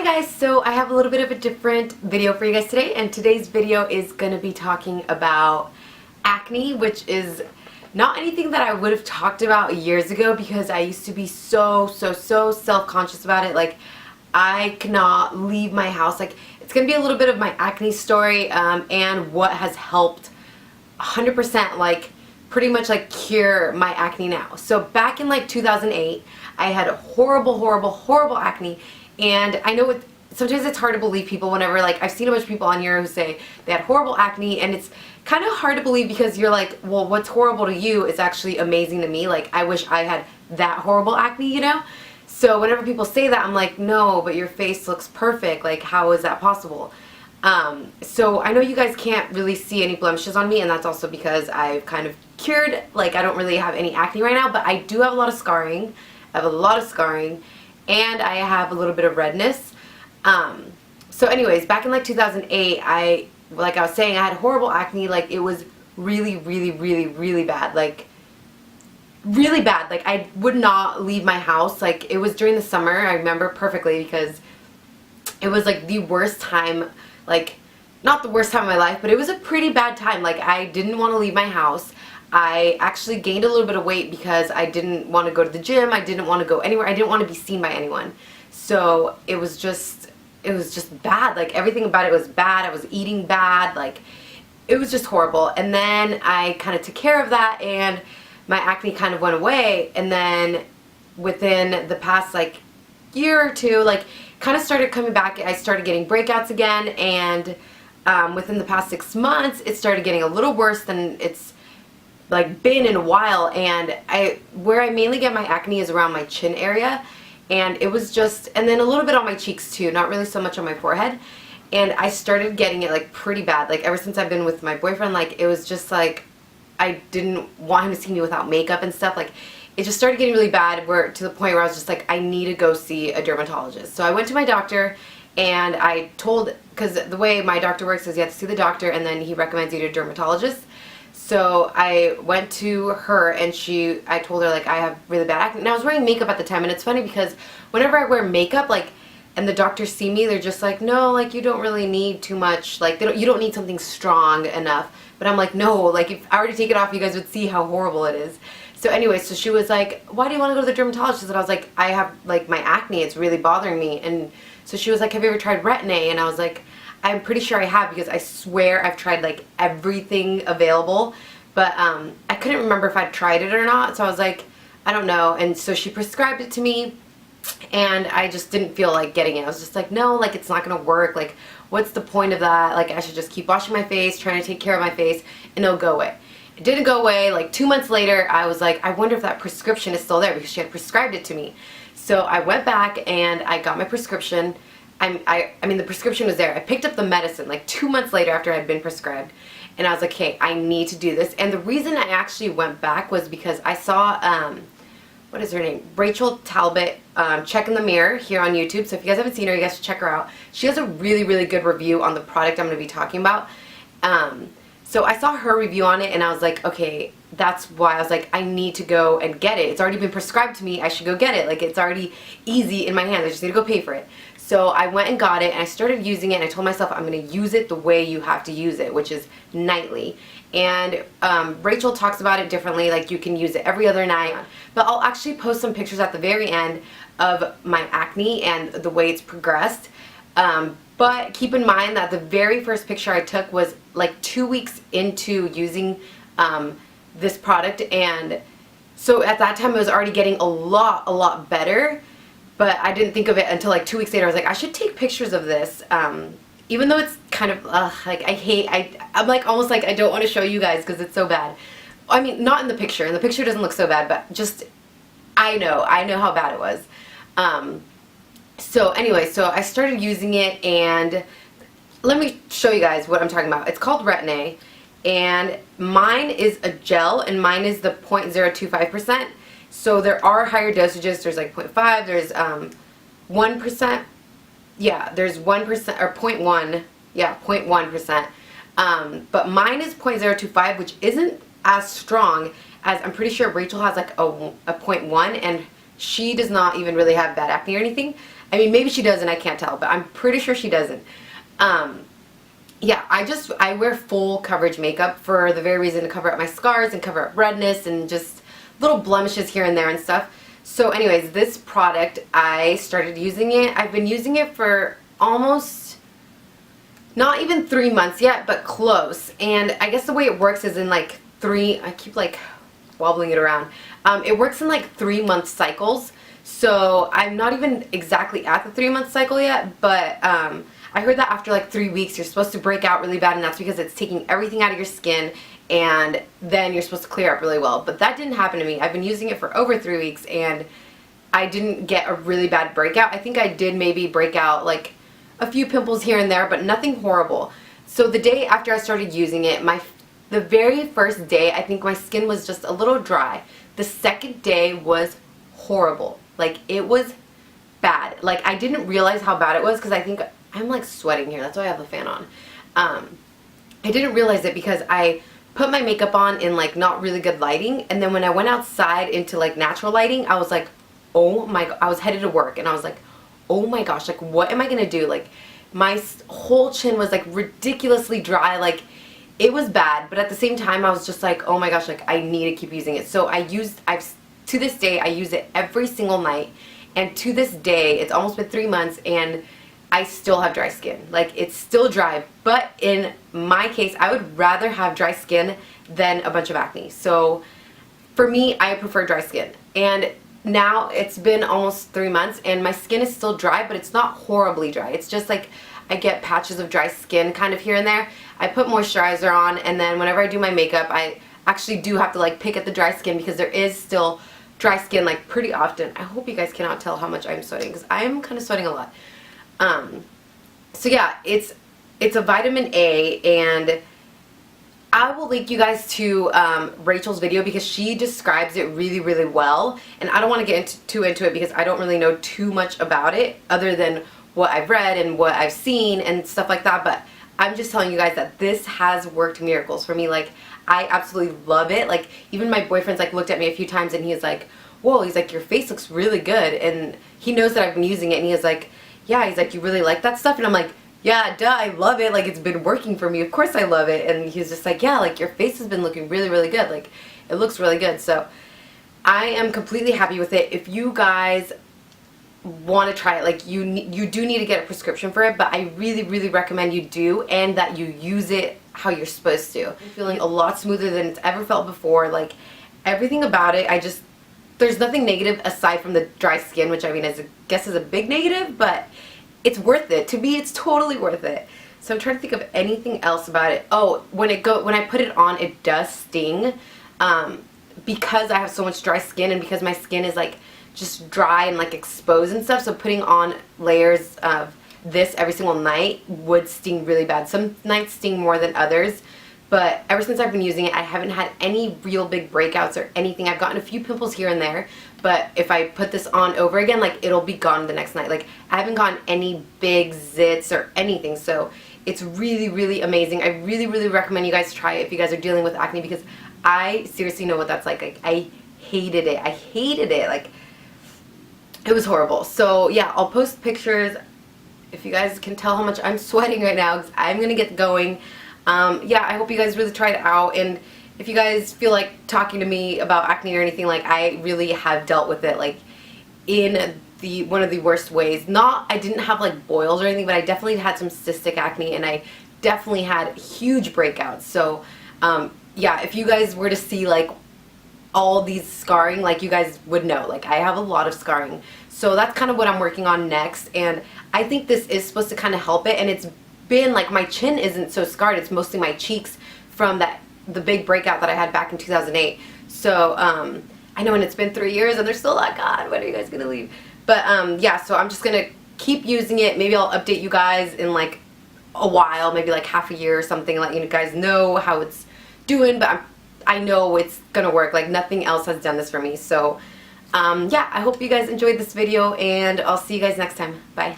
Hi guys, so I have a little bit of a different video for you guys today, and today's video is going to be talking about acne, which is not anything that I would have talked about years ago because I used to be so self-conscious about it. Like, I cannot leave my house. Like, it's going to be a little bit of my acne story and what has helped 100% like pretty much like cure my acne now. So back in like 2008, I had horrible acne. And I know sometimes it's hard to believe people whenever, like, I've seen a bunch of people on here who say they had horrible acne, and it's kind of hard to believe because you're like, well, what's horrible to you is actually amazing to me. Like, I wish I had that horrible acne, you know? So whenever people say that, I'm like, no, but your face looks perfect. Like, how is that possible? So I know you guys can't really see any blemishes on me, and that's also because I've kind of cured. Like, I don't really have any acne right now, but I do have a lot of scarring. I have a lot of scarring. And I have a little bit of redness. So anyways, back in like 2008, like I was saying, I had horrible acne. Like, it was really bad. Like, really bad. Like, I would not leave my house. Like, it was during the summer. I remember perfectly because it was like the worst time. Like, not the worst time of my life, but it was a pretty bad time. Like, I didn't want to leave my house. I actually gained a little bit of weight because I didn't want to go to the gym. I didn't want to go anywhere. I didn't want to be seen by anyone. So it was just bad. Like, everything about it was bad. I was eating bad. Like, it was just horrible. And then I kind of took care of that, and my acne kind of went away. And then within the past like year or two, like, kind of started coming back. I started getting breakouts again, and within the past 6 months, it started getting a little worse than it's like been in a while. And where I mainly get my acne is around my chin area, and it was just, and then a little bit on my cheeks too, not really so much on my forehead. And I started getting it like pretty bad, like ever since I've been with my boyfriend. Like, it was just like I didn't want him to see me without makeup and stuff. Like, it just started getting really bad, where to the point where I was just like, I need to go see a dermatologist. So I went to my doctor, and I told, because the way my doctor works is you have to see the doctor and then he recommends you to a dermatologist. So I went to her, and I told her, like, I have really bad acne. And I was wearing makeup at the time, and it's funny because whenever I wear makeup, like, and the doctors see me, they're just like, no, like, you don't really need too much. Like, you don't need something strong enough. But I'm like, no, like, if I were to take it off, you guys would see how horrible it is. So anyway, so she was like, why do you want to go to the dermatologist? And I was like, I have, like, my acne, it's really bothering me. And so she was like, have you ever tried Retin-A? And I was like, I'm pretty sure I have, because I swear I've tried like everything available, but I couldn't remember if I'd tried it or not. So I was like, I don't know. And so she prescribed it to me, and I just didn't feel like getting it. I was just like, no, like, it's not gonna work. Like, what's the point of that? Like, I should just keep washing my face, trying to take care of my face, and it'll go away. It didn't go away. Like, 2 months later, I was like, I wonder if that prescription is still there, because she had prescribed it to me. So I went back and I got my prescription. I mean, the prescription was there. I picked up the medicine like 2 months later after I had been prescribed, and I was like, hey, I need to do this. And the reason I actually went back was because I saw, what is her name? Rachel Talbot, Check in the Mirror here on YouTube. So if you guys haven't seen her, you guys should check her out. She has a really good review on the product I'm going to be talking about. So I saw her review on it, and I was like, okay, that's why I was like, I need to go and get it. It's already been prescribed to me. I should go get it. Like, it's already easy in my hands. I just need to go pay for it. So I went and got it, and I started using it, and I told myself I'm going to use it the way you have to use it, which is nightly. And Rachel talks about it differently, like you can use it every other night. But I'll actually post some pictures at the very end of my acne and the way it's progressed. But keep in mind that the very first picture I took was like 2 weeks into using this product, and so at that time it was already getting a lot better. But I didn't think of it until like 2 weeks later. I was like, I should take pictures of this. Even though it's kind of, like, I'm like almost like I don't want to show you guys because it's so bad. I mean, not in the picture. And the picture doesn't look so bad, but just, I know how bad it was. So anyway, so I started using it, and let me show you guys what I'm talking about. It's called Retin-A, and mine is a gel, and mine is the 0.025%. So there are higher dosages. There's like 0.5, there's 1%. Yeah, there's 1% or 0.1. Yeah, 0.1%. But mine is 0.025, which isn't as strong as, I'm pretty sure Rachel has like a 0.1, and she does not even really have bad acne or anything. I mean, maybe she does and I can't tell, but I'm pretty sure she doesn't. Yeah, I wear full coverage makeup for the very reason to cover up my scars and cover up redness and just little blemishes here and there and stuff. So anyways, this product, I started using it. I've been using it for almost not even 3 months yet, but close. And I guess the way it works is in like I keep like wobbling it around. It works in like 3-month cycles. So I'm not even exactly at the 3-month cycle yet, but I heard that after like 3 weeks you're supposed to break out really bad, and that's because it's taking everything out of your skin, and then you're supposed to clear up really well. But that didn't happen to me. I've been using it for over 3 weeks and I didn't get a really bad breakout. I think I did maybe break out like a few pimples here and there, but nothing horrible. So the day after I started using it, the very first day, I think my skin was just a little dry. The second day was horrible. Like, it was bad. Like, I didn't realize how bad it was because I think I'm like sweating here. That's why I have the fan on. I didn't realize it because I put my makeup on in like not really good lighting, and then when I went outside into like natural lighting, I was like, oh my god, I was headed to work and I was like, oh my gosh, like what am I gonna do? Like my whole chin was like ridiculously dry. Like it was bad, but at the same time I was just like, oh my gosh, like I need to keep using it. So to this day I use it every single night, and to this day it's almost been 3 months and I still have dry skin. Like, it's still dry, but in my case I would rather have dry skin than a bunch of acne. So for me, I prefer dry skin. And now it's been almost 3 months and my skin is still dry, but it's not horribly dry. It's just like I get patches of dry skin kind of here and there. I put moisturizer on, and then whenever I do my makeup, I actually do have to like pick at the dry skin because there is still dry skin like pretty often. I hope you guys cannot tell how much I'm sweating because I am kind of sweating a lot. So yeah, it's a vitamin A, and I will link you guys to Rachel's video because she describes it really, really well, and I don't want to get too into it because I don't really know too much about it other than what I've read and what I've seen and stuff like that, but I'm just telling you guys that this has worked miracles for me. Like, I absolutely love it. Like, even my boyfriend's like looked at me a few times and he's like, whoa, he's like, your face looks really good, and he knows that I've been using it, and he's like, yeah, he's like, you really like that stuff? And I'm like, yeah, duh, I love it. Like, it's been working for me. Of course I love it. And he's just like, yeah, like, your face has been looking really, really good. Like, it looks really good. So I am completely happy with it. If you guys want to try it, like, you do need to get a prescription for it, but I really, really recommend you do, and that you use it how you're supposed to. I'm feeling a lot smoother than it's ever felt before. Like, everything about it, there's nothing negative aside from the dry skin, which I mean, I guess is a big negative, but it's worth it. To me, it's totally worth it. So I'm trying to think of anything else about it. Oh, when I put it on, it does sting. Because I have so much dry skin and because my skin is like just dry and like exposed and stuff, so putting on layers of this every single night would sting really bad. Some nights sting more than others. But ever since I've been using it, I haven't had any real big breakouts or anything. I've gotten a few pimples here and there, but if I put this on over again, like, it'll be gone the next night. Like, I haven't gotten any big zits or anything, so it's really, really amazing. I really, really recommend you guys try it if you guys are dealing with acne, because I seriously know what that's like. Like, I hated it. I hated it. Like, it was horrible. So, yeah, I'll post pictures if you guys can tell how much I'm sweating right now, because I'm going to get going. Yeah, I hope you guys really try it out, and if you guys feel like talking to me about acne or anything, like, I really have dealt with it, like, in one of the worst ways. I didn't have like boils or anything, but I definitely had some cystic acne, and I definitely had huge breakouts. So yeah, if you guys were to see like all these scarring, like, you guys would know, like, I have a lot of scarring. So that's kind of what I'm working on next, and I think this is supposed to kind of help it. And it's been like, my chin isn't so scarred, it's mostly my cheeks from the big breakout that I had back in 2008. So I know, and it's been 3 years and they're still like, God, when are you guys gonna leave? But yeah, so I'm just gonna keep using it. Maybe I'll update you guys in like a while, maybe like half a year or something, and let you guys know how it's doing. But I know it's gonna work. Like, nothing else has done this for me. So yeah, I hope you guys enjoyed this video, and I'll see you guys next time. Bye.